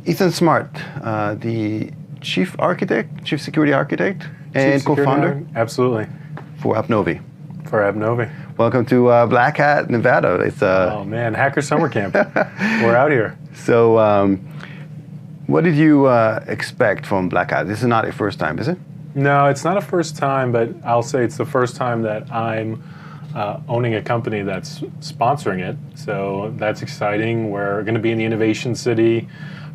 Ethan Smart, the chief security architect, and co-founder. Absolutely. For appNovi. Welcome to Black Hat, Nevada. It's oh man, Hacker Summer Camp. We're out here. So, what did you expect from Black Hat? This is not your first time, is it? No, it's not a first time, but I'll say it's the first time that I'm owning a company that's sponsoring it. So that's exciting. We're going to be in the Innovation City,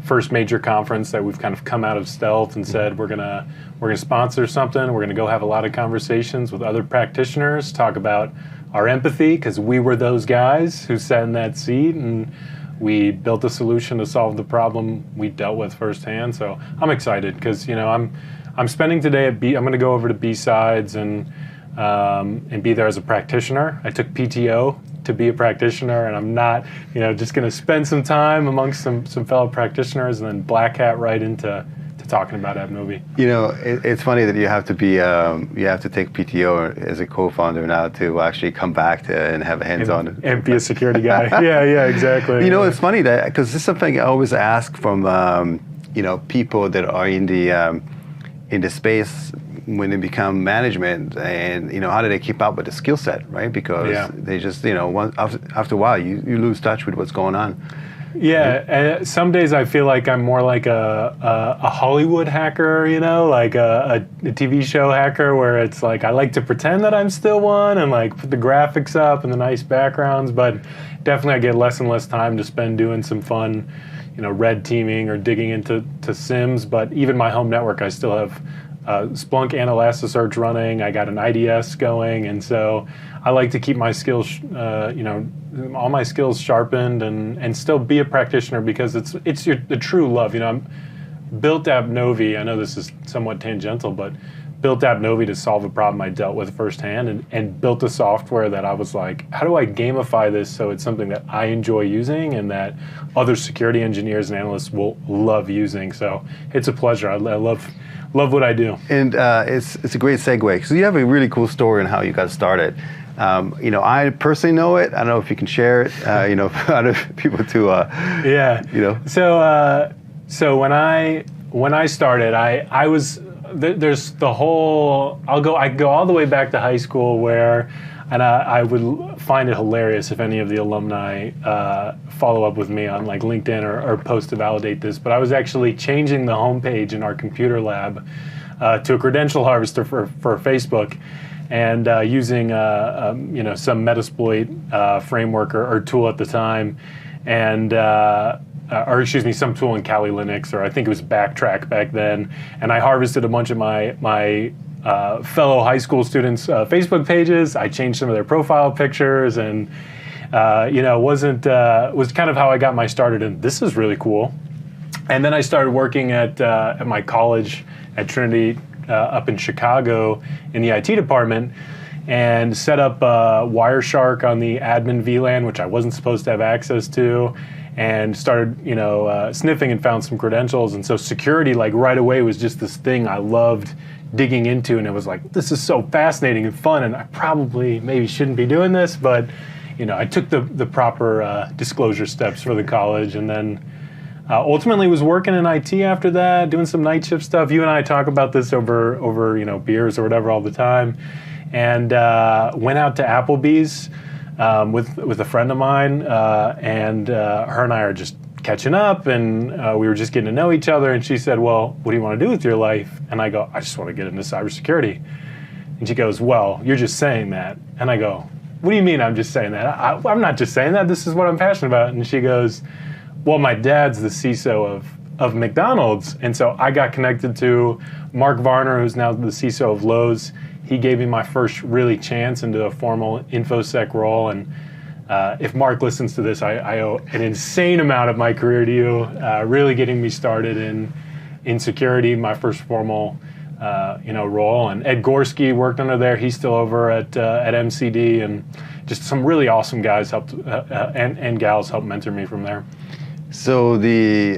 first major conference that we've kind of come out of stealth and said we're gonna sponsor something. We're gonna go have a lot of conversations with other practitioners, talk about our empathy, because we were those guys who sat in that seat and we built a solution to solve the problem we dealt with firsthand. So I'm excited because I'm spending today at I'm going to go over to B-Sides and be there as a practitioner. I took PTO to be a practitioner, and I'm not, just going to spend some time amongst some fellow practitioners, and then Black Hat right into talking about appNovi. It's funny that you have to be, you have to take PTO as a co-founder now to actually come back and have a hands-on. And be a security guy. yeah, exactly. It's funny that, because this is something I always ask from, people that are in the space when they become management, and how do they keep up with the skill set, right? Because they just after a while you lose touch with what's going on. Yeah, and some days I feel like I'm more like a Hollywood hacker, like a TV show hacker, where it's like I like to pretend that I'm still one and like put the graphics up and the nice backgrounds, but definitely I get less and less time to spend doing some fun, red teaming or digging into SIMs. But even my home network, I still have Splunk and Elasticsearch running. I got an IDS going, and so I like to keep my skills, all my skills sharpened, and still be a practitioner, because it's the true love. I'm built appNovi. I know this is somewhat tangential, but built appNovi to solve a problem I dealt with firsthand, and built a software that I was like, how do I gamify this so it's something that I enjoy using and that other security engineers and analysts will love using? So it's a pleasure. I love what I do. And it's a great segue, because you have a really cool story on how you got started. I personally know it. I don't know if you can share it, for other people to, So when I started, I was, there's the whole, I go all the way back to high school where, and I would find it hilarious if any of the alumni follow up with me on like LinkedIn or post to validate this, but I was actually changing the homepage in our computer lab to a credential harvester for Facebook, and using some Metasploit framework or tool at the time, and some tool in Kali Linux, or I think it was Backtrack back then, and I harvested a bunch of my fellow high school students' Facebook pages. I changed some of their profile pictures, and was kind of how I got my started. And this is really cool. And then I started working at my college at Trinity up in Chicago in the IT department, and set up Wireshark on the admin VLAN, which I wasn't supposed to have access to, and started sniffing and found some credentials. And so security, like right away, was just this thing I loved digging into, and it was like, this is so fascinating and fun, and I probably maybe shouldn't be doing this, but I took the proper disclosure steps for the college, and then ultimately was working in IT after that, doing some night shift stuff. You and I talk about this over beers or whatever all the time, and went out to Applebee's with a friend of mine, and her and I are just catching up, and we were just getting to know each other, and she said, well, what do you want to do with your life? And I go, I just want to get into cybersecurity. And she goes, well, you're just saying that. And I go, what do you mean I'm just saying that? I'm not just saying that. This is what I'm passionate about. And she goes, well, my dad's the CISO of McDonald's. And so I got connected to Mark Varner, who's now the CISO of Lowe's. He gave me my first really chance into a formal InfoSec role. And if Mark listens to this, I owe an insane amount of my career to you, really getting me started in security, my first formal role. And Ed Gorski worked under there. He's still over at MCD, and just some really awesome guys helped and gals helped mentor me from there. So the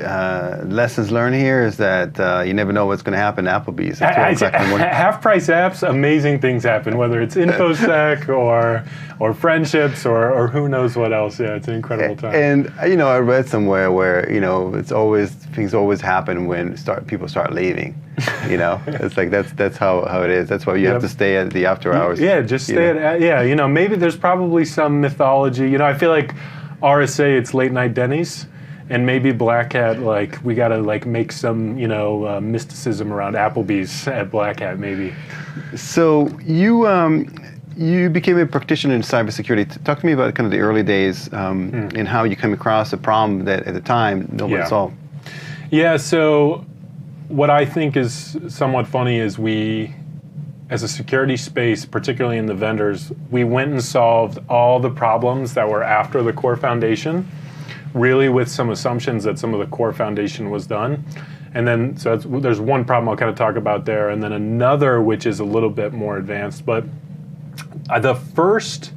lessons learned here is that you never know what's going to happen at Applebee's at 12 o'clock in the morning. Half-price apps, amazing things happen, whether it's InfoSec or friendships or who knows what else. Yeah, it's an incredible time. And I read somewhere where things always happen when people start leaving. It's like that's how it is. That's why you have to stay at the after hours. Yeah, just stay at maybe there's probably some mythology. I feel like RSA, it's late night Denny's. And maybe Black Hat, we gotta make some, mysticism around Applebee's at Black Hat, maybe. So you became a practitioner in cybersecurity. Talk to me about kind of the early days and how you came across a problem that at the time nobody solved. Yeah. So what I think is somewhat funny is we, as a security space, particularly in the vendors, we went and solved all the problems that were after the core foundation, really with some assumptions that some of the core foundation was done. And then, so there's one problem I'll kind of talk about there, and then another which is a little bit more advanced. But the first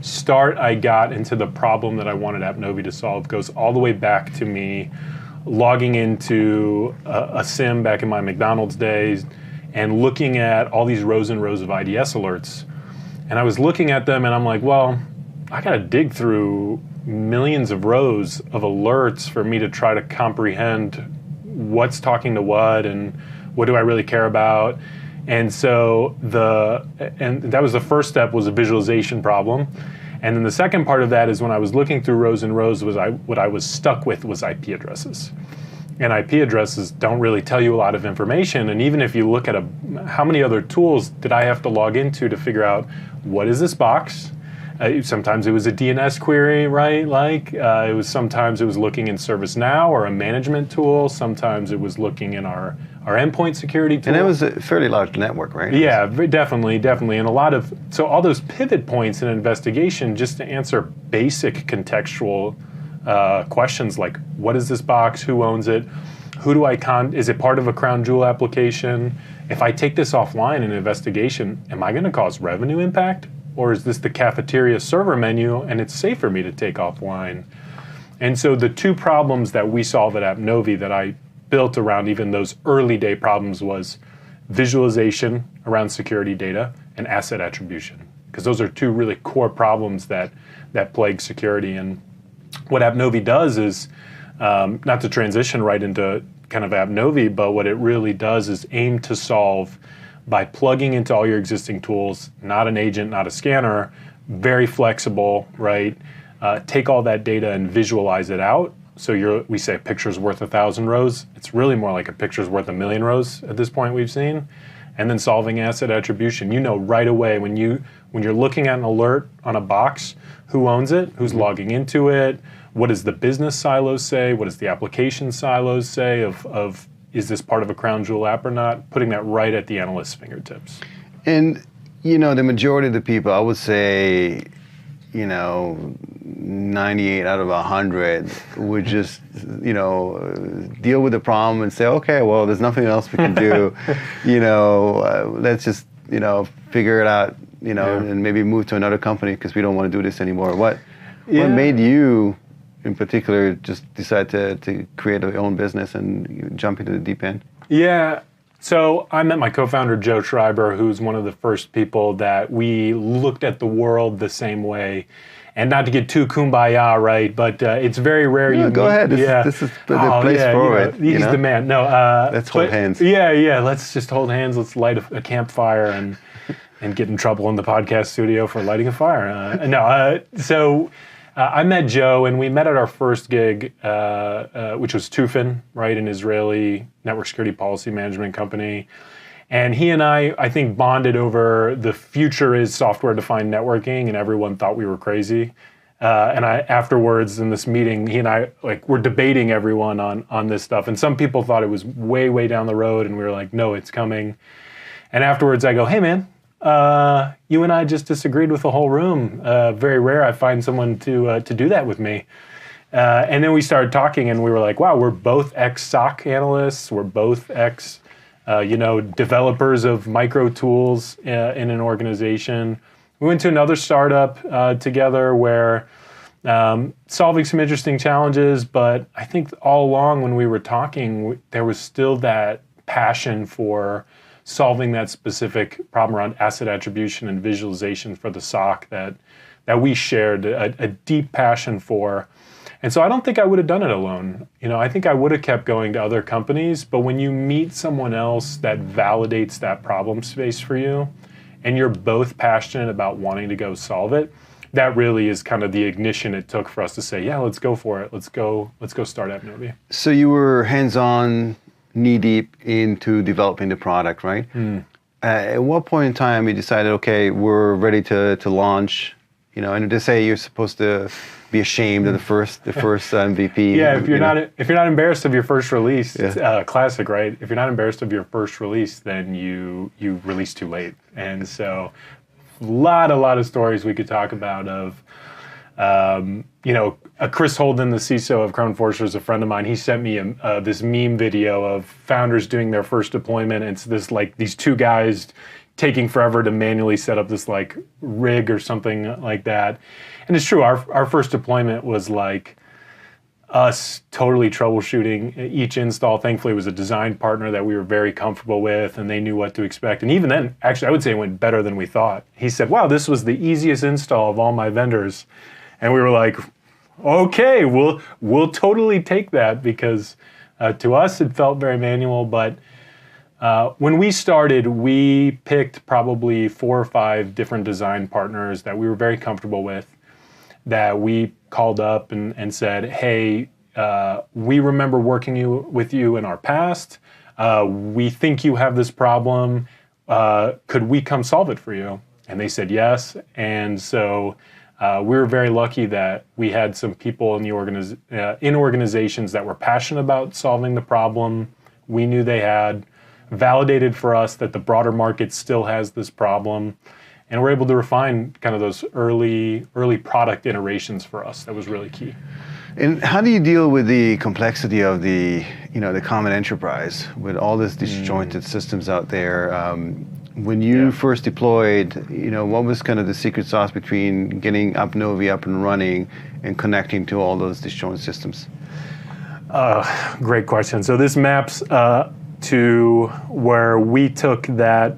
start I got into the problem that I wanted appNovi to solve goes all the way back to me logging into a SIM back in my McDonald's days and looking at all these rows and rows of IDS alerts. And I was looking at them and I'm like, well, I got to dig through millions of rows of alerts for me to try to comprehend what's talking to what and what do I really care about. And so that was the first step, was a visualization problem. And then the second part of that is when I was looking through rows and rows, what I was stuck with was IP addresses. And IP addresses don't really tell you a lot of information. And even if you look at how many other tools did I have to log into to figure out what is this box? Sometimes it was a DNS query, right? Sometimes it was looking in ServiceNow or a management tool. Sometimes it was looking in our endpoint security tool. And it was a fairly large network, right? Yeah, definitely. And so all those pivot points in investigation just to answer basic contextual questions like, what is this box? Who owns it? Is it part of a crown jewel application? If I take this offline in an investigation, am I going to cause revenue impact? Or is this the cafeteria server menu and it's safe for me to take offline? And so the two problems that we solve at appNovi that I built around even those early day problems was visualization around security data and asset attribution. Because those are two really core problems that plague security. And what appNovi does is, not to transition right into kind of appNovi, but what it really does is aim to solve by plugging into all your existing tools, not an agent, not a scanner, very flexible, right? Take all that data and visualize it out. So we say a picture's worth 1,000 rows. It's really more like a picture's worth 1,000,000 rows at this point we've seen. And then solving asset attribution. You know right away when you're looking at an alert on a box, who owns it, who's logging into it, what does the business silos say, what does the application silos say of is this part of a crown jewel app or not? Putting that right at the analyst's fingertips. And, the majority of the people, I would say, 98 out of 100 would just, deal with the problem and say, okay, well, there's nothing else we can do. Let's just, figure it out, and maybe move to another company because we don't want to do this anymore. What made you, in particular, just decide to create your own business and jump into the deep end? Yeah. So I met my co-founder, Joe Schreiber, who's one of the first people that we looked at the world the same way. And not to get too kumbaya, right? But it's very rare. No, go ahead. This is the place for it. He's the man. No, let's hold hands. Yeah. Let's just hold hands. Let's light a campfire and get in trouble in the podcast studio for lighting a fire. So I met Joe, and we met at our first gig, which was Tufin, right, an Israeli network security policy management company. And he and I think, bonded over the future is software-defined networking, and everyone thought we were crazy. And afterwards in this meeting, he and I were debating everyone on this stuff. And some people thought it was way, way down the road, and we were like, no, it's coming. And afterwards I go, hey man, you and I just disagreed with the whole room. Very rare I find someone to do that with me. And then we started talking, and we were like, wow, we're both ex-SOC analysts. We're both developers of micro tools in an organization. We went to another startup together where solving some interesting challenges, but I think all along when we were talking, there was still that passion for solving that specific problem around asset attribution and visualization for the SOC that we shared a deep passion for. And so I don't think I would have done it alone. I think I would have kept going to other companies, but when you meet someone else that validates that problem space for you, and you're both passionate about wanting to go solve it, that really is kind of the ignition it took for us to say, yeah, let's go for it. Let's go start appNovi. So you were hands-on, knee-deep into developing the product, right? At what point in time you decided, okay, we're ready to launch? And to say you're supposed to be ashamed of the first MVP. Yeah, if you're not embarrassed of your first release, it's classic, right? If you're not embarrassed of your first release, then you release too late. And so, a lot of stories we could talk about of, Chris Holden, the CISO of Crown Forcer, is a friend of mine. He sent me this meme video of founders doing their first deployment. And it's this these two guys taking forever to manually set up this rig or something like that. And it's true, our first deployment was us totally troubleshooting each install. Thankfully, it was a design partner that we were very comfortable with, and they knew what to expect. And even then, actually, I would say it went better than we thought. He said, wow, this was the easiest install of all my vendors. And we were like, okay, we'll totally take that, because to us, it felt very manual. But when we started, we picked probably 4 or 5 different design partners that we were very comfortable with, that we called up and said, hey, we remember working with you in our past. We think you have this problem. Could we come solve it for you? And they said yes. And so we were very lucky that we had some people in organizations that were passionate about solving the problem we knew they had, validated for us that the broader market still has this problem, and we're able to refine kind of those early product iterations for us. That was really key. And how do you deal with the complexity of the common enterprise with all these disjointed systems out there? When you first deployed, what was kind of the secret sauce between getting appNovi up and running and connecting to all those disjointed systems? Great question. So this maps to where we took that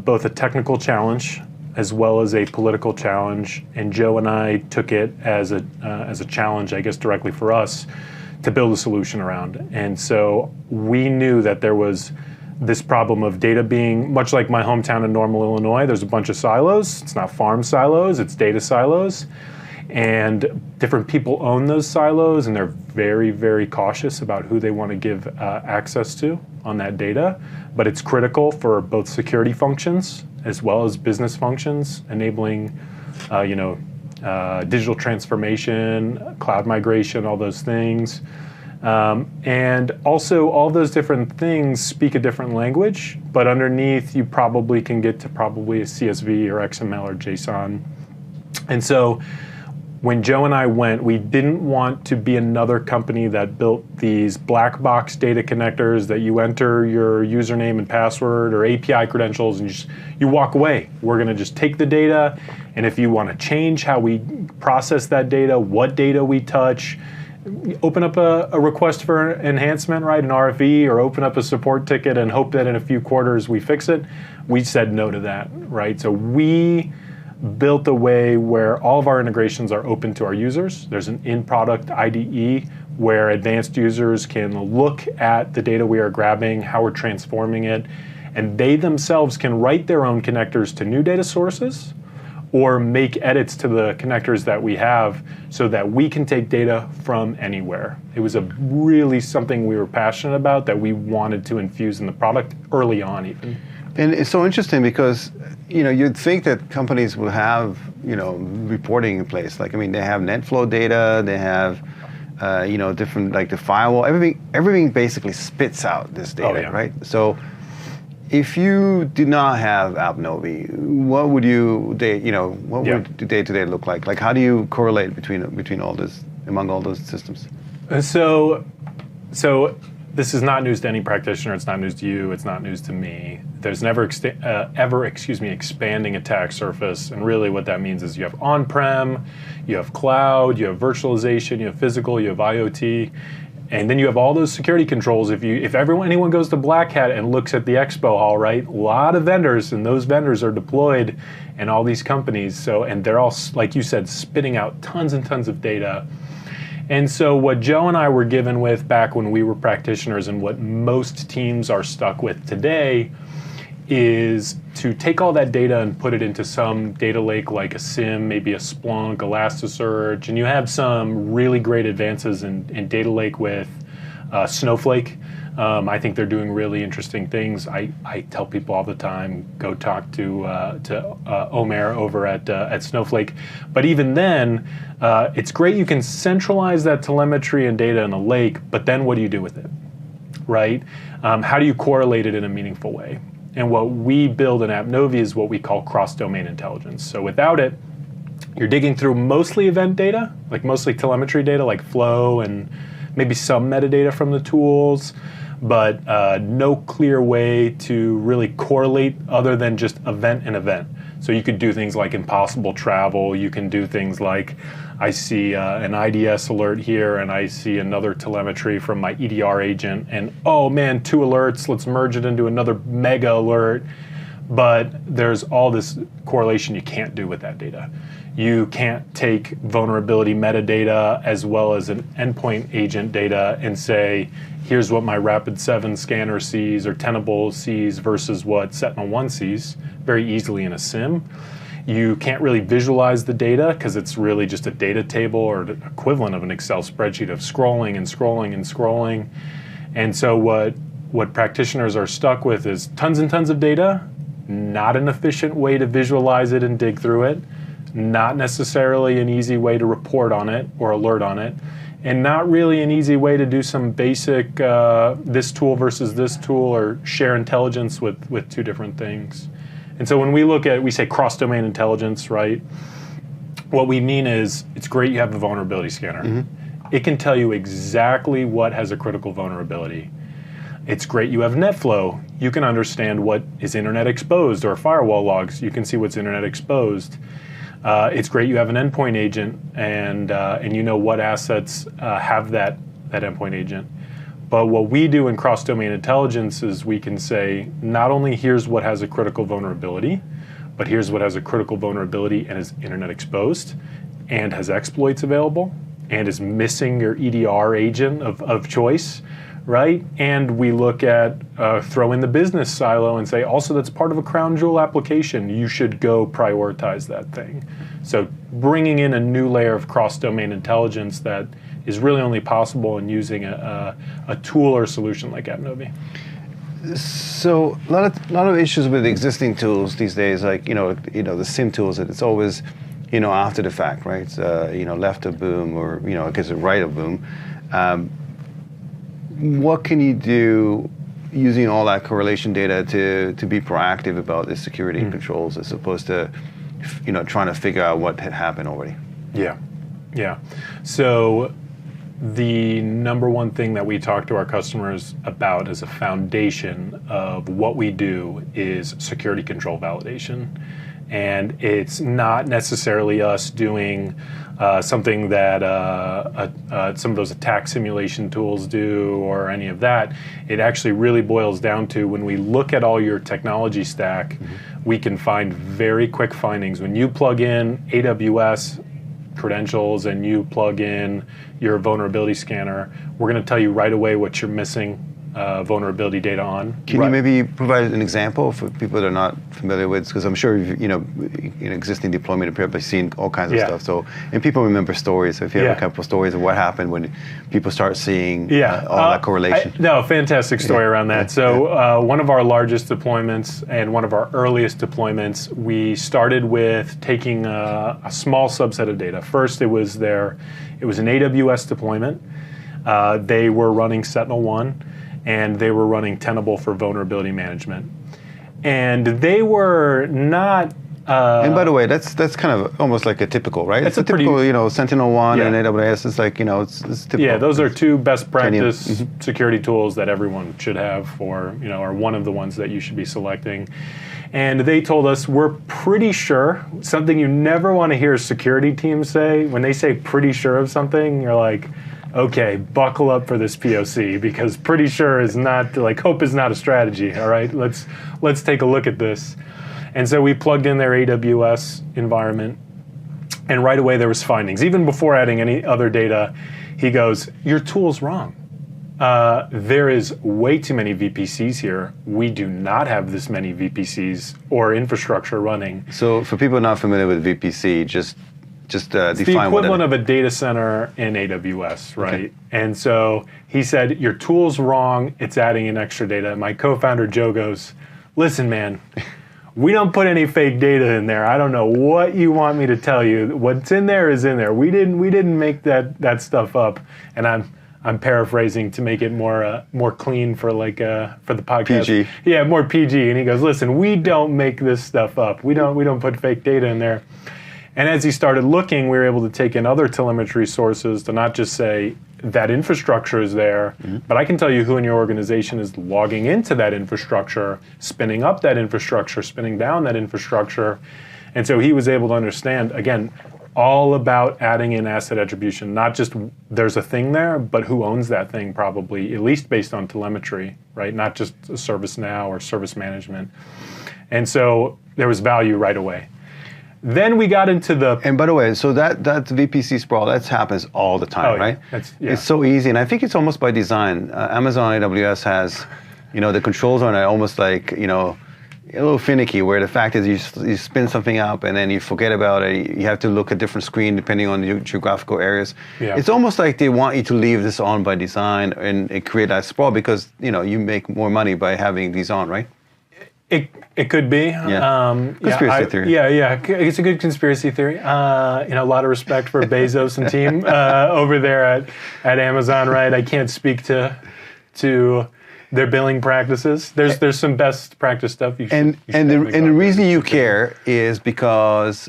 both a technical challenge as well as a political challenge, and Joe and I took it as a challenge, I guess, directly for us to build a solution around. And so we knew that there was this problem of data being, much like my hometown in Normal, Illinois, there's a bunch of silos. It's not farm silos, it's data silos. And different people own those silos, and they're very, very cautious about who they want to give access to on that data. But it's critical for both security functions as well as business functions, enabling digital transformation, cloud migration, all those things. And also all those different things speak a different language, but underneath you probably can get to probably a CSV or XML or JSON. And so when Joe and I went, we didn't want to be another company that built these black box data connectors that you enter your username and password or API credentials and you walk away. We're going to just take the data, and if you want to change how we process that data, what data we touch, open up a request for enhancement, right, an RFE, or open up a support ticket and hope that in a few quarters we fix it. We said no to that, right? So we built a way where all of our integrations are open to our users. There's an in-product IDE where advanced users can look at the data we are grabbing, how we're transforming it, and they themselves can write their own connectors to new data sources or make edits to the connectors that we have so that we can take data from anywhere. It was really something we were passionate about that we wanted to infuse in the product early on even. And it's so interesting because you'd think that companies will have reporting in place. They have NetFlow data, they have different the firewall. Everything basically spits out this data, right? So if you did not have appNovi, what would would the day-to-day look like? How do you correlate between all this among all those systems? So this is not news to any practitioner. It's not news to you. It's not news to me. There's never expanding attack surface. And really what that means is you have on-prem, you have cloud, you have virtualization, you have physical, you have IoT. And then you have all those security controls. If anyone goes to Black Hat and looks at the expo hall, right, a lot of vendors, and those vendors are deployed in all these companies. So, and they're all, like you said, spitting out tons and tons of data. And so what Joe and I were given with back when we were practitioners, and what most teams are stuck with today, is to take all that data and put it into some data lake like a SIEM, maybe a Splunk, Elasticsearch, and you have some really great advances in data lake with Snowflake. I think they're doing really interesting things. I tell people all the time, go talk to Omer over at Snowflake. But even then, it's great you can centralize that telemetry and data in a lake, but then what do you do with it, right? How do you correlate it in a meaningful way? And what we build in appNovi is what we call cross-domain intelligence. So without it, you're digging through mostly event data, like mostly telemetry data, like flow and maybe some metadata from the tools, but no clear way to really correlate other than just event and event. So you could do things like impossible travel. You can do things like, I see an IDS alert here, and I see another telemetry from my EDR agent, and oh man, 2 alerts, let's merge it into another mega alert. But there's all this correlation you can't do with that data. You can't take vulnerability metadata as well as an endpoint agent data and say, here's what my Rapid7 scanner sees or Tenable sees versus what Sentinel-1 sees very easily in a SIEM. You can't really visualize the data because it's really just a data table or the equivalent of an Excel spreadsheet of scrolling and scrolling and scrolling. And so what practitioners are stuck with is tons and tons of data, not an efficient way to visualize it and dig through it, not necessarily an easy way to report on it or alert on it, and not really an easy way to do some basic this tool versus this tool or share intelligence with 2 different things. And so when we say cross-domain intelligence, right? What we mean is it's great you have a vulnerability scanner. Mm-hmm. It can tell you exactly what has a critical vulnerability. It's great you have NetFlow. You can understand what is internet exposed or firewall logs. You can see what's internet exposed. It's great you have an endpoint agent and you know what assets have that endpoint agent. But what we do in cross-domain intelligence is we can say, not only here's what has a critical vulnerability, but here's what has a critical vulnerability and is internet exposed and has exploits available and is missing your EDR agent of choice, right? And we look at, throw in the business silo and say, also that's part of a crown jewel application. You should go prioritize that thing. So bringing in a new layer of cross-domain intelligence that is really only possible in using a tool or solution like appNovi. So a lot of issues with existing tools these days, like the SIEM tools, it's always after the fact, right? Left a boom or I guess right a boom. What can you do using all that correlation data to be proactive about the security controls as opposed to trying to figure out what had happened already? Yeah. So the number one thing that we talk to our customers about as a foundation of what we do is security control validation. And it's not necessarily us doing something that some of those attack simulation tools do or any of that. It actually really boils down to when we look at all your technology stack, we can find very quick findings. When you plug in AWS credentials and you plug in your vulnerability scanner, we're going to tell you right away what you're missing vulnerability data on. Can you maybe provide an example for people that are not familiar with? Because I'm sure in existing deployment, you've probably seen all kinds of stuff. So, and people remember stories. So if you have a couple of stories of what happened when people start seeing all that correlation. Fantastic story around that. So one of our largest deployments and one of our earliest deployments, we started with taking a small subset of data. First, it was an AWS deployment. They were running Sentinel-1. And they were running Tenable for vulnerability management. And they were not And by the way, that's kind of almost like a typical, right? It's a typical, Sentinel-1 and AWS. It's like, it's typical. Yeah, those are two best practice security tools that everyone should have or one of the ones that you should be selecting. And they told us, we're pretty sure, something you never want to hear security teams say. When they say pretty sure of something, you're like, okay, buckle up for this POC, because pretty sure is not, like, hope is not a strategy, all right? Let's take a look at this. And so we plugged in their AWS environment, and right away there was findings. Even before adding any other data, he goes, your tool's wrong. There is way too many VPCs here. We do not have this many VPCs or infrastructure running. So for people not familiar with VPC, just define the equivalent of a data center in AWS, right? Okay. And so he said, your tool's wrong. It's adding in extra data. My co-founder Joe goes, listen, man, we don't put any fake data in there. I don't know what you want me to tell you. What's in there is in there. We didn't make that stuff up. And I'm paraphrasing to make it more clean for for the podcast. PG. Yeah, more PG. And he goes, listen, we don't make this stuff up. We don't put fake data in there. And as he started looking, we were able to take in other telemetry sources to not just say that infrastructure is there, but I can tell you who in your organization is logging into that infrastructure, spinning up that infrastructure, spinning down that infrastructure. And so he was able to understand, again, all about adding in asset attribution, not just there's a thing there, but who owns that thing probably, at least based on telemetry, right? Not just ServiceNow or service management. And so there was value right away. Then we got into the... And by the way, so that VPC sprawl, that happens all the time, right? It's so easy, and I think it's almost by design. Amazon AWS has, the controls on it almost like, a little finicky, where the fact is you spin something up and then you forget about it. You have to look at different screen depending on the geographical areas. Yeah. It's almost like they want you to leave this on by design and create that sprawl because, you make more money by having these on, right? It could be. Conspiracy theory. Yeah. It's a good conspiracy theory. A lot of respect for Bezos and team over there at Amazon, right? I can't speak to their billing practices. There's some best practice stuff. And the reason you care is because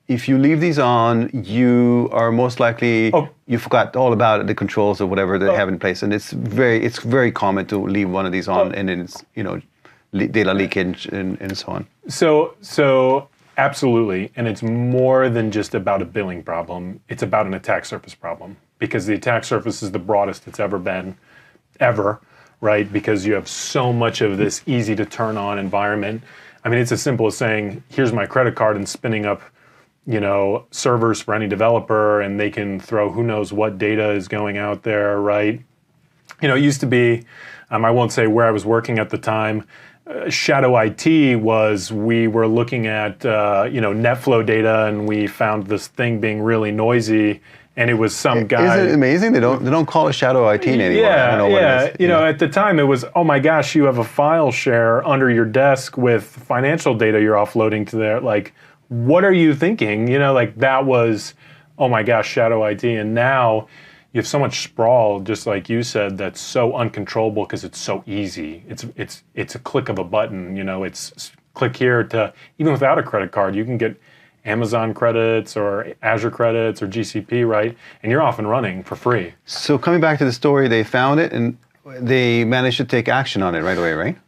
if you leave these on, you are most likely you forgot all about the controls or whatever they have in place, and it's very common to leave one of these on, and then it's data leakage and so on. So absolutely, and it's more than just about a billing problem. It's about an attack surface problem, because the attack surface is the broadest it's ever been, right? Because you have so much of this easy to turn on environment. I mean, it's as simple as saying, here's my credit card, and spinning up, servers for any developer, and they can throw who knows what data is going out there, right? It used to be, I won't say where I was working at the time, Shadow IT was, we were looking at, NetFlow data, and we found this thing being really noisy, and it was some guy. Isn't it amazing? They don't call it Shadow IT anymore. Yeah, I don't know what it is. At the time it was, oh my gosh, you have a file share under your desk with financial data you're offloading to there. Like, what are you thinking? That was, oh my gosh, Shadow IT. And now you have so much sprawl, just like you said, that's so uncontrollable because it's so easy. It's a click of a button. It's click here to, even without a credit card, you can get Amazon credits or Azure credits or GCP, right? And you're off and running for free. So coming back to the story, they found it and they managed to take action on it right away, right?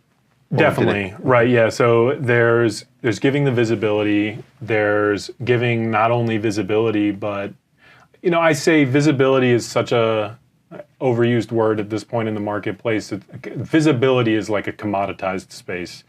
Definitely, right, yeah. So there's giving the visibility, there's giving not only visibility, but I say visibility is such a overused word at this point in the marketplace. Visibility is like a commoditized space.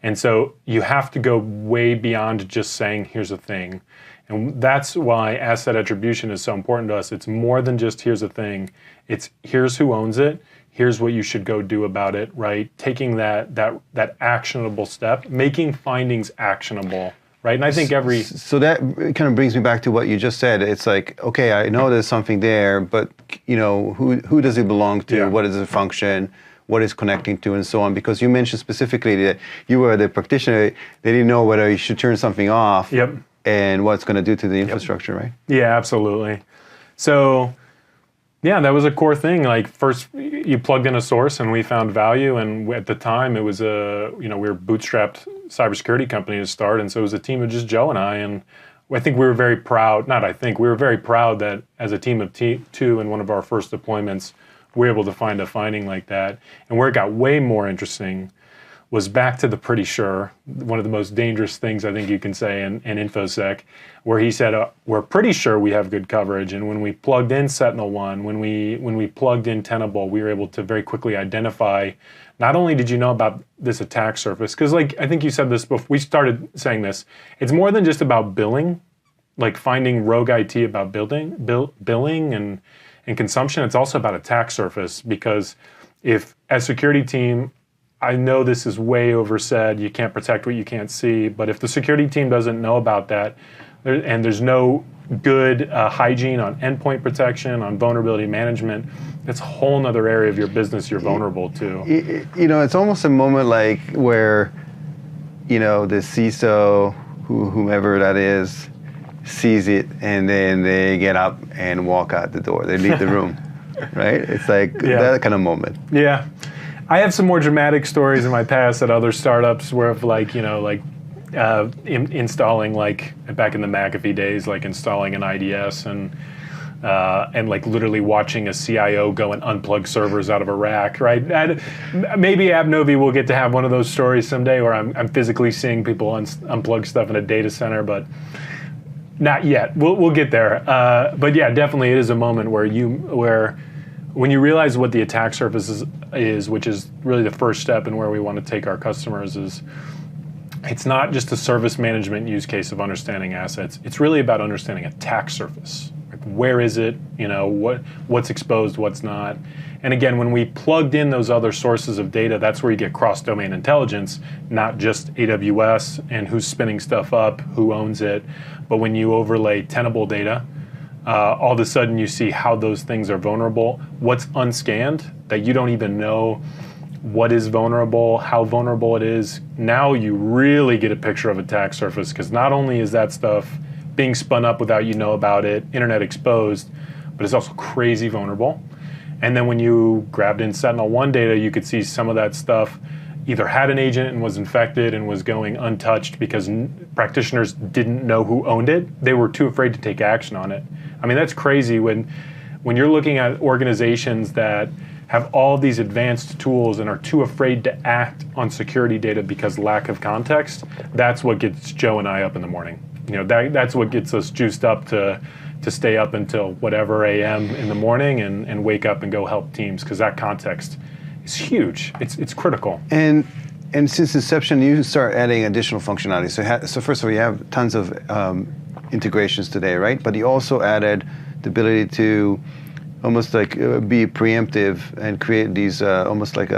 And so you have to go way beyond just saying, here's a thing. And that's why asset attribution is so important to us. It's more than just here's a thing. It's here's who owns it. Here's what you should go do about it, right? Taking that actionable step, making findings actionable. Right, and I think So that kind of brings me back to what you just said. It's like, okay, I know there's something there, but who does it belong to? Yeah. What is the function? What is connecting to, and so on? Because you mentioned specifically that you were the practitioner. They didn't know whether you should turn something off. And what it's going to do to the infrastructure, right? Yeah, absolutely. So Yeah, that was a core thing. Like first, you plugged in a source, and we found value. And at the time, it was we were a bootstrapped cybersecurity company to start, and so it was a team of just Joe and I. And I think we were very proud. Not I think we were very proud that as a team of two in one of our first deployments, we were able to find a finding like that. And where it got way more interesting was back to the pretty sure, one of the most dangerous things I think you can say in InfoSec, where he said, we're pretty sure we have good coverage. And when we plugged in Sentinel-1, when we plugged in Tenable, we were able to very quickly identify, not only did you know about this attack surface, because like I think you said this before, we started saying this, it's more than just about billing, like finding rogue IT about billing and consumption. It's also about attack surface, because if as security team, I know this is way oversaid, you can't protect what you can't see, but if the security team doesn't know about that, and there's no good hygiene on endpoint protection, on vulnerability management, it's a whole nother area of your business you're vulnerable to. It's almost a moment like where, the CISO, whomever that is, sees it, and then they get up and walk out the door. They leave the room, right? It's like that kind of moment. Yeah. I have some more dramatic stories in my past at other startups where installing, like back in the McAfee days, like installing an IDS and like literally watching a CIO go and unplug servers out of a rack, right? Maybe appNovi will get to have one of those stories someday where I'm physically seeing people unplug stuff in a data center, but not yet. We'll get there. But yeah, definitely it is a moment where when you realize what the attack surface is, which is really the first step in where we want to take our customers, is it's not just a service management use case of understanding assets. It's really about understanding attack surface. Like where is it? What's exposed, what's not. And again, when we plugged in those other sources of data, that's where you get cross-domain intelligence, not just AWS and who's spinning stuff up, who owns it, but when you overlay Tenable data, all of a sudden you see how those things are vulnerable, what's unscanned, that you don't even know what is vulnerable, how vulnerable it is. Now you really get a picture of attack surface, because not only is that stuff being spun up without you know about it, internet exposed, but it's also crazy vulnerable. And then when you grabbed in Sentinel-1 data, you could see some of that stuff either had an agent and was infected and was going untouched because practitioners didn't know who owned it. They were too afraid to take action on it. I mean, that's crazy when you're looking at organizations that have all these advanced tools and are too afraid to act on security data because lack of context. That's what gets Joe and I up in the morning. That's what gets us juiced up to stay up until whatever AM in the morning and wake up and go help teams, because that context is huge. It's critical. And since inception, you start adding additional functionality. So first of all, you have tons of integrations today, right? But you also added the ability to almost like be preemptive and create these almost like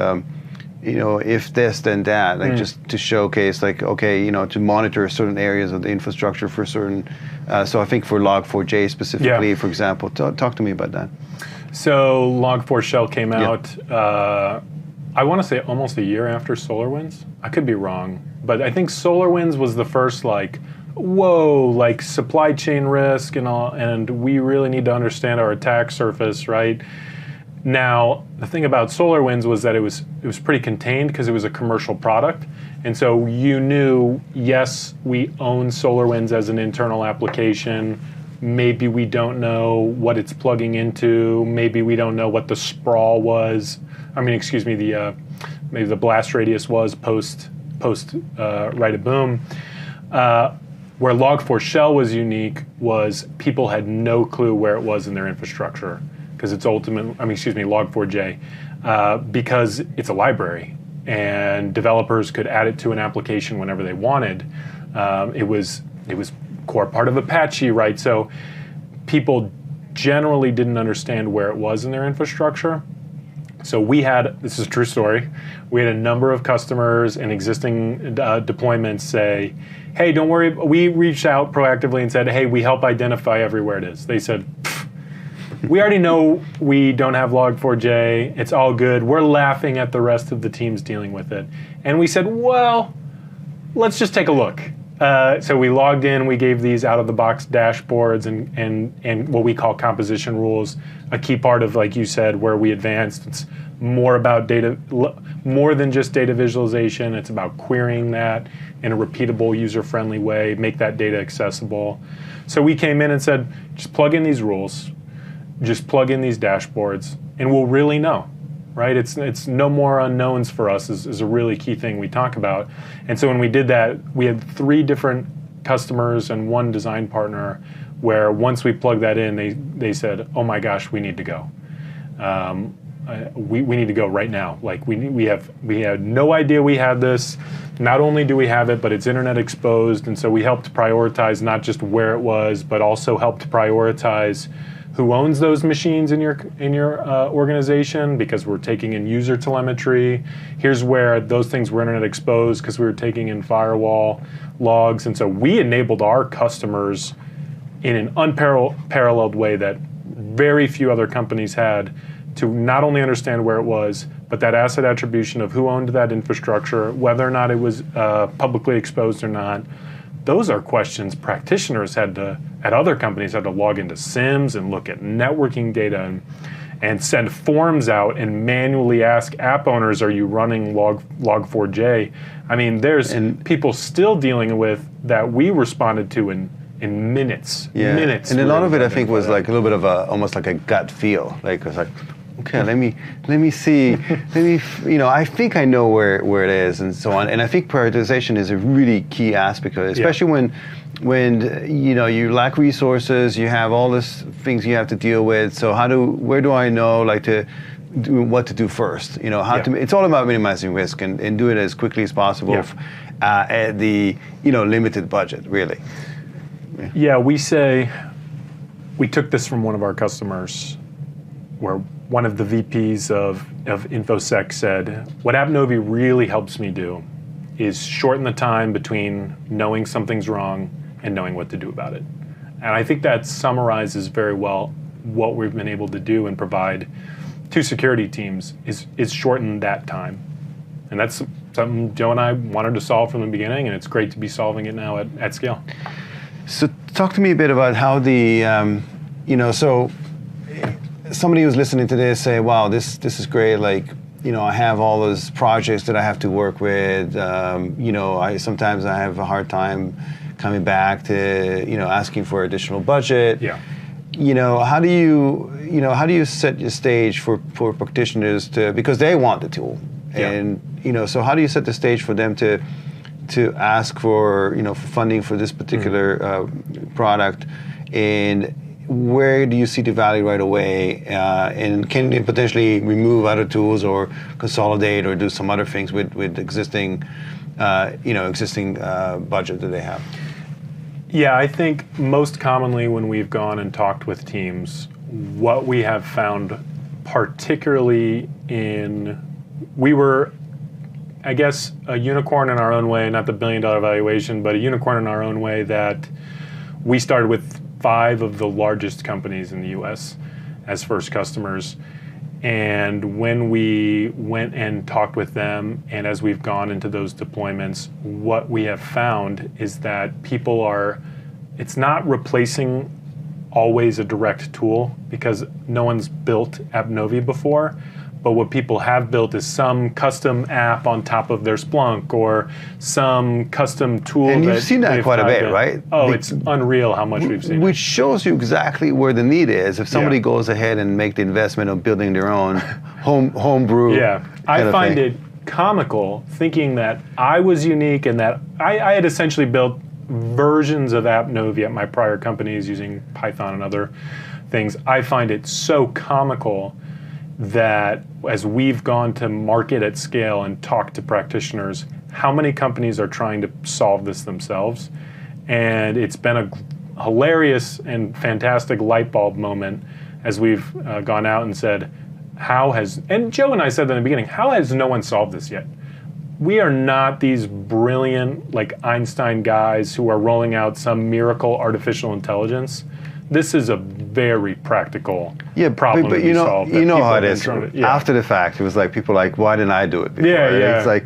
if this then that, like just to showcase like, okay, to monitor certain areas of the infrastructure for certain. So I think for Log4j specifically, for example, talk to me about that. So Log4Shell came out, I want to say almost a year after SolarWinds. I could be wrong, but I think SolarWinds was the first supply chain risk and all, and we really need to understand our attack surface, right? Now, the thing about SolarWinds was that it was pretty contained because it was a commercial product. And so you knew, yes, we own SolarWinds as an internal application. Maybe we don't know what it's plugging into. Maybe we don't know what the sprawl was. Maybe the blast radius was post right of boom. Where Log4Shell was unique was people had no clue where it was in their infrastructure, because it's Log4j, because it's a library and developers could add it to an application whenever they wanted. It was core part of Apache, right? So people generally didn't understand where it was in their infrastructure. So this is a true story, we had a number of customers and existing deployments say, hey, don't worry, we reached out proactively and said, hey, we help identify everywhere it is. They said, we already know we don't have Log4j, it's all good, we're laughing at the rest of the teams dealing with it. And we said, well, let's just take a look. So we logged in, we gave these out-of-the-box dashboards and what we call composition rules, a key part of, like you said, where we advanced. It's more about data, more than just data visualization. It's about querying that in a repeatable, user-friendly way, make that data accessible. So we came in and said, just plug in these rules, just plug in these dashboards, and we'll really know. Right, it's no more unknowns for us is a really key thing we talk about. And so when we did that, we had 3 different customers and 1 design partner where once we plugged that in, they said, oh my gosh, we need to go. We need to go right now. Like we had no idea we had this. Not only do we have it, but it's internet exposed. And so we helped prioritize not just where it was, but also helped prioritize who owns those machines in your organization, because we're taking in user telemetry. Here's where those things were internet exposed because we were taking in firewall logs. And so we enabled our customers in an unparalleled way that very few other companies had to not only understand where it was, but that asset attribution of who owned that infrastructure, whether or not it was publicly exposed or not. Those are questions practitioners at other companies had to log into SIMs and look at networking data and send forms out and manually ask app owners, are you running log4j? I mean, there's people still dealing with that we responded to in minutes. Yeah. Minutes. And a lot of it, I think, was like a little bit of almost like a gut feel. Like it was like, okay, let me see, I think I know where it is and so on. And I think prioritization is a really key aspect of it, especially when you lack resources, you have all these things you have to deal with. So where do I know what to do first? It's all about minimizing risk and do it as quickly as possible at the limited budget, really. Yeah, we took this from one of our customers where one of the VPs of InfoSec said, what appNovi really helps me do is shorten the time between knowing something's wrong and knowing what to do about it. And I think that summarizes very well what we've been able to do and provide to security teams is shorten that time. And that's something Joe and I wanted to solve from the beginning, and it's great to be solving it now at scale. So talk to me a bit about how so somebody who's listening to this say, wow, this is great. Like, I have all those projects that I have to work with. Sometimes I have a hard time coming back to, asking for additional budget. Yeah. How do you set your stage for practitioners because they want the tool. Yeah. And, so how do you set the stage for them to ask for, for funding for this particular product, and where do you see the value right away? And can they potentially remove other tools or consolidate or do some other things with existing budget that they have? Yeah, I think most commonly when we've gone and talked with teams, what we have found, particularly we were, I guess, a unicorn in our own way, not the $1 billion valuation, but a unicorn in our own way, that we started with 5 of the largest companies in the US as first customers. And when we went and talked with them, and as we've gone into those deployments, what we have found is that it's not replacing always a direct tool, because no one's built appNovi before. But what people have built is some custom app on top of their Splunk, or some custom tool. And you've seen that quite a bit, right? Oh, it's unreal how much we've seen. Which shows you exactly where the need is. If somebody goes ahead and make the investment of building their own home brew. Yeah, I find it comical thinking that I was unique and that I had essentially built versions of appNovi at my prior companies using Python and other things. I find it so comical that as we've gone to market at scale and talk to practitioners, how many companies are trying to solve this themselves. And it's been a hilarious and fantastic light bulb moment as we've gone out and said, and Joe and I said in the beginning, how has no one solved this yet? We are not these brilliant, like Einstein guys who are rolling out some miracle artificial intelligence. This is a very practical problem but to solve. You know how it is. After the fact, it was like people like, why didn't I do it before? Yeah. It's like,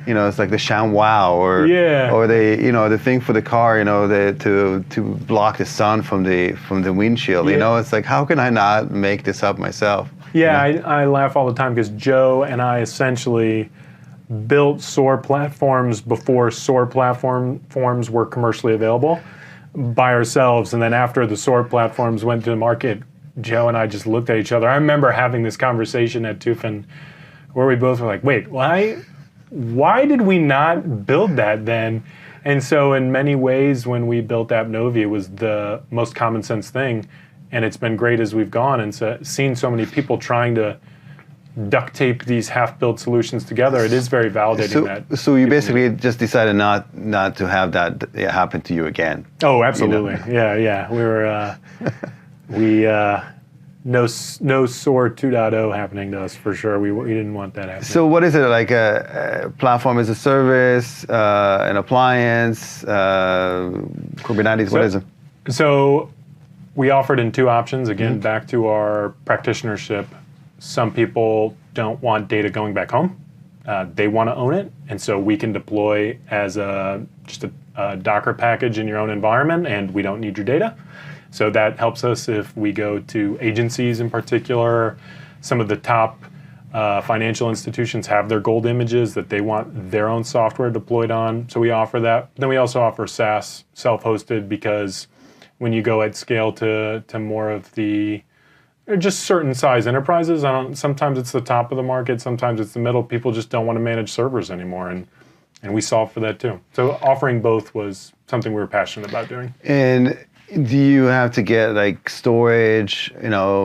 it's like the ShamWow or the thing for the car, to block the sun from the windshield. It's like, how can I not make this up myself? Yeah, I laugh all the time because Joe and I essentially built SOAR platforms before SOAR platforms were commercially available by ourselves. And then after the SOAR platforms went to the market, Joe and I just looked at each other. I remember having this conversation at Tufin where we both were like, wait, why did we not build that then? And so in many ways, when we built appNovi, it was the most common sense thing. And it's been great as we've gone and seen so many people trying to duct tape these half-built solutions together. It is very validating. So you basically just decided not to have that happen to you again. Oh, absolutely. Yeah. No SOAR 2.0 happening to us for sure. We didn't want that happening. So what is it, like a platform as a service, an appliance, Kubernetes? What is it? So we offered in two options. Again, back to our practitionership. Some people don't want data going back home. They want to own it, and so we can deploy as just a Docker package in your own environment, and we don't need your data. So that helps us if we go to agencies in particular. Some of the top financial institutions have their gold images that they want their own software deployed on, so we offer that. Then we also offer SaaS, self-hosted, because when you go at scale to more of the just certain size enterprises, sometimes it's the top of the market, sometimes it's the middle. People just don't want to manage servers anymore, and we solve for that too. So offering both was something we were passionate about doing. And do you have to get like storage,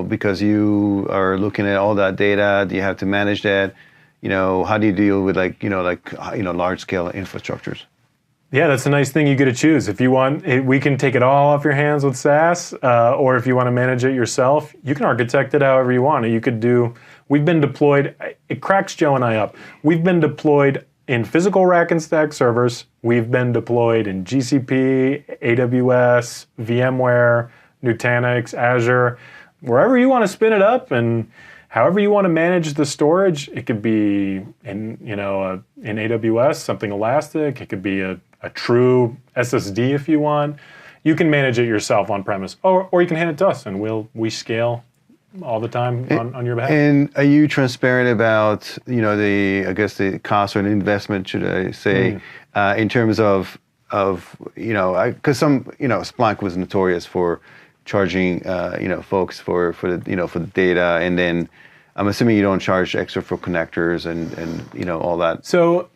because you are looking at all that data? Do you have to manage that? How do you deal with large scale infrastructures? Yeah, that's a nice thing you get to choose. If you want, we can take it all off your hands with SaaS, or if you want to manage it yourself, you can architect it however you want. We've been deployed, it cracks Joe and I up. We've been deployed in physical rack and stack servers. We've been deployed in GCP, AWS, VMware, Nutanix, Azure, wherever you want to spin it up, and however you want to manage the storage. It could be in AWS, something elastic. It could be a true SSD if you want. You can manage it yourself on premise, or you can hand it to us, and we scale all the time on your behalf. And are you transparent about the cost or the investment, should I say, in terms of because Splunk was notorious for charging folks for the data, and then I'm assuming you don't charge extra for connectors and all that. So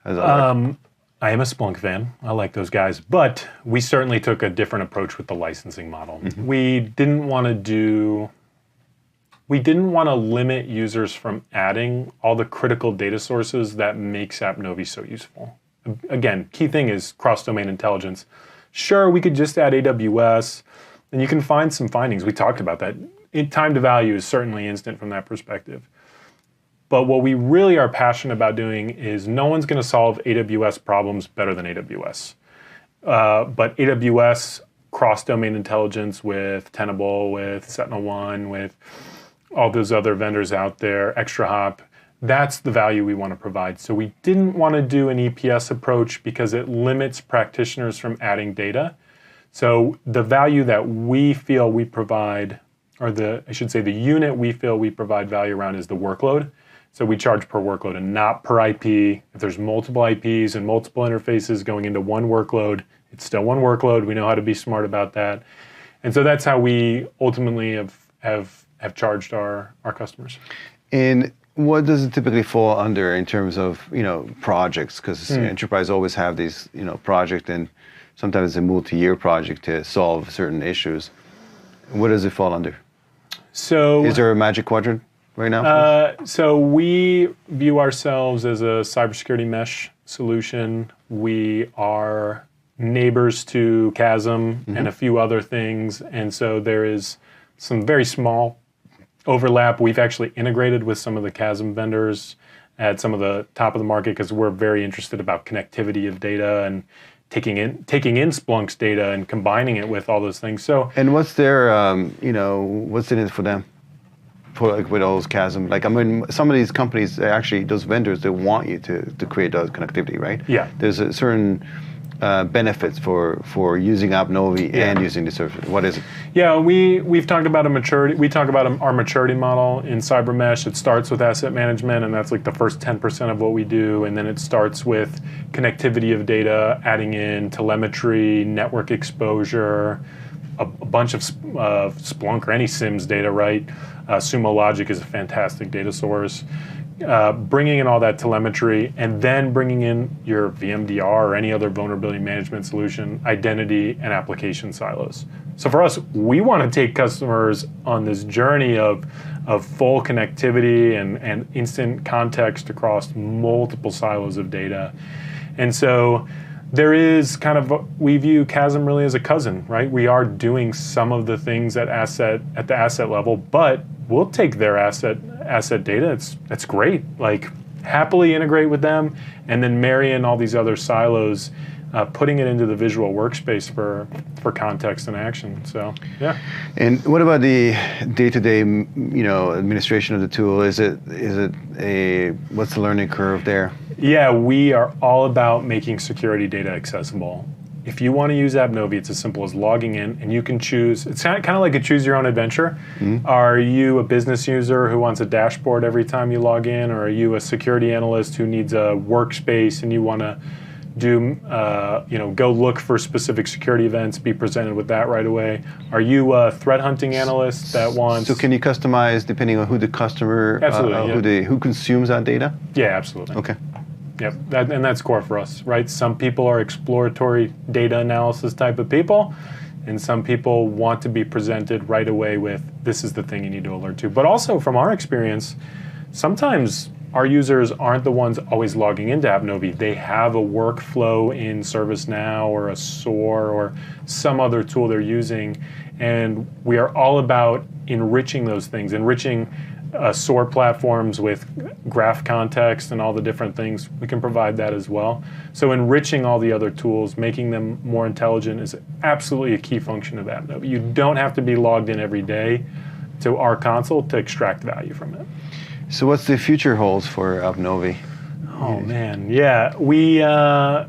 how does that work? I am a Splunk fan. I like those guys, but we certainly took a different approach with the licensing model. Mm-hmm. We didn't want to limit users from adding all the critical data sources that makes appNovi so useful. Again, key thing is cross-domain intelligence. Sure, we could just add AWS, and you can find some findings. We talked about that. Time to value is certainly instant from that perspective. But what we really are passionate about doing is no one's going to solve AWS problems better than AWS. But AWS cross-domain intelligence with Tenable, with SentinelOne, with all those other vendors out there, ExtraHop, that's the value we want to provide. So we didn't want to do an EPS approach because it limits practitioners from adding data. So the value that we feel we provide, or the unit we feel we provide value around is the workload. So we charge per workload and not per IP. If there's multiple IPs and multiple interfaces going into one workload, it's still one workload. We know how to be smart about that. And so that's how we ultimately have charged our customers. And what does it typically fall under in terms of projects? Because enterprise always have these project, and sometimes it's a multi-year project to solve certain issues. What does it fall under? So is there a magic quadrant right now? So we view ourselves as a cybersecurity mesh solution. We are neighbors to Chasm and a few other things, and so there is some very small overlap. We've actually integrated with some of the Chasm vendors at some of the top of the market because we're very interested about connectivity of data and taking in Splunk's data and combining it with all those things. So, and what's their what's in it for them? for like with all those chasm? Like I mean, some of these companies, actually, those vendors, they want you to create those connectivity, right? Yeah. There's a certain benefits for using appNovi and using the service. What is it? Yeah, we've talked about a maturity. We talk about our maturity model in CyberMesh. It starts with asset management, and that's like the first 10% of what we do. And then it starts with connectivity of data, adding in telemetry, network exposure, a bunch of Splunk or any SIMS data, right? Sumo Logic is a fantastic data source. Bringing in all that telemetry and then bringing in your VMDR or any other vulnerability management solution, identity and application silos. So for us, we want to take customers on this journey of full connectivity and instant context across multiple silos of data. And so there is kind of, we view Chasm really as a cousin, right? We are doing some of the things at the asset level, but we'll take their asset data. That's great. Like happily integrate with them and then marry in all these other silos, putting it into the visual workspace for context and action. So yeah. And what about the day-to-day, administration of the tool? Is it what's the learning curve there? Yeah, we are all about making security data accessible. If you want to use appNovi, it's as simple as logging in, and you can choose. It's kind of like a choose your own adventure. Mm-hmm. Are you a business user who wants a dashboard every time you log in, or are you a security analyst who needs a workspace and you want to do, go look for specific security events, be presented with that right away? Are you a threat hunting analyst that wants? So can you customize depending on who the customer, who consumes that data? Yeah, absolutely. Okay. Yep, and that's core for us, right? Some people are exploratory data analysis type of people, and some people want to be presented right away with, this is the thing you need to alert to. But also from our experience, sometimes our users aren't the ones always logging into appNovi. They have a workflow in ServiceNow or a SOAR or some other tool they're using, and we are all about enriching those things, enriching SOAR platforms with graph context and all the different things. We can provide that as well. So enriching all the other tools, making them more intelligent is absolutely a key function of appNovi. You don't have to be logged in every day to our console to extract value from it. So what's the future holds for appNovi? Oh man, yeah. We want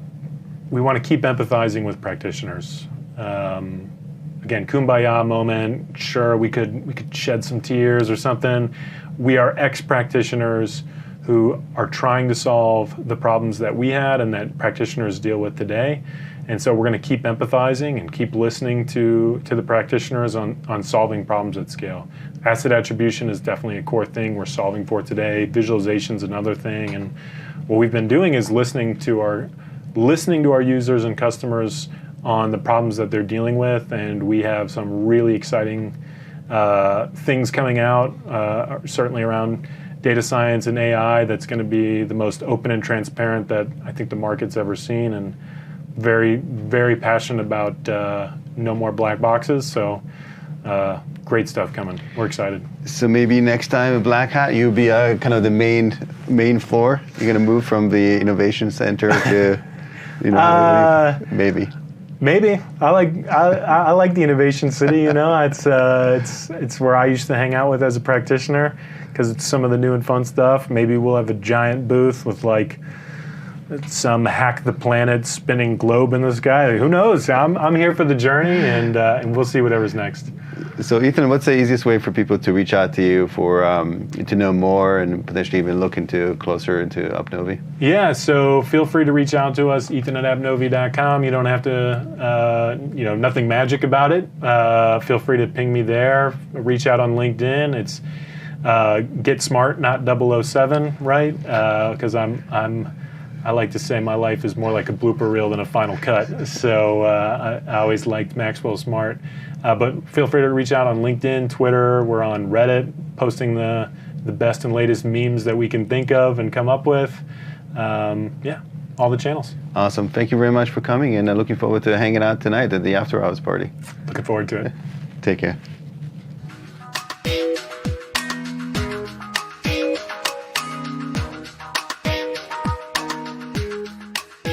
to keep empathizing with practitioners. Again, kumbaya moment. Sure, we could shed some tears or something. We are ex-practitioners who are trying to solve the problems that we had and that practitioners deal with today. And so we're going to keep empathizing and keep listening to the practitioners on solving problems at scale. Asset attribution is definitely a core thing we're solving for today. Visualization's another thing. And what we've been doing is listening to our users and customers on the problems that they're dealing with, and we have some really exciting things coming out, certainly around data science and AI, that's going to be the most open and transparent that I think the market's ever seen, and very, very passionate about no more black boxes, so great stuff coming. We're excited. So maybe next time at Black Hat, you'll be kind of the main floor? You're going to move from the innovation center to, maybe. Maybe. I like the innovation city. It's where I used to hang out with as a practitioner because it's some of the new and fun stuff. Maybe we'll have a giant booth with like some hack the planet spinning globe in the sky. Who knows? I'm here for the journey, and we'll see whatever's next. So Ethan, what's the easiest way for people to reach out to you for to know more and potentially even look closer into appNovi? Yeah, so feel free to reach out to us, ethan@appnovi.com. You don't have to, nothing magic about it. Feel free to ping me there. Reach out on LinkedIn. It's Get Smart, not 007, right? Because I like to say my life is more like a blooper reel than a final cut. So I always liked Maxwell Smart. But feel free to reach out on LinkedIn, Twitter. We're on Reddit, posting the best and latest memes that we can think of and come up with. All the channels. Awesome. Thank you very much for coming, and looking forward to hanging out tonight at the After Hours party. Looking forward to it. Take care.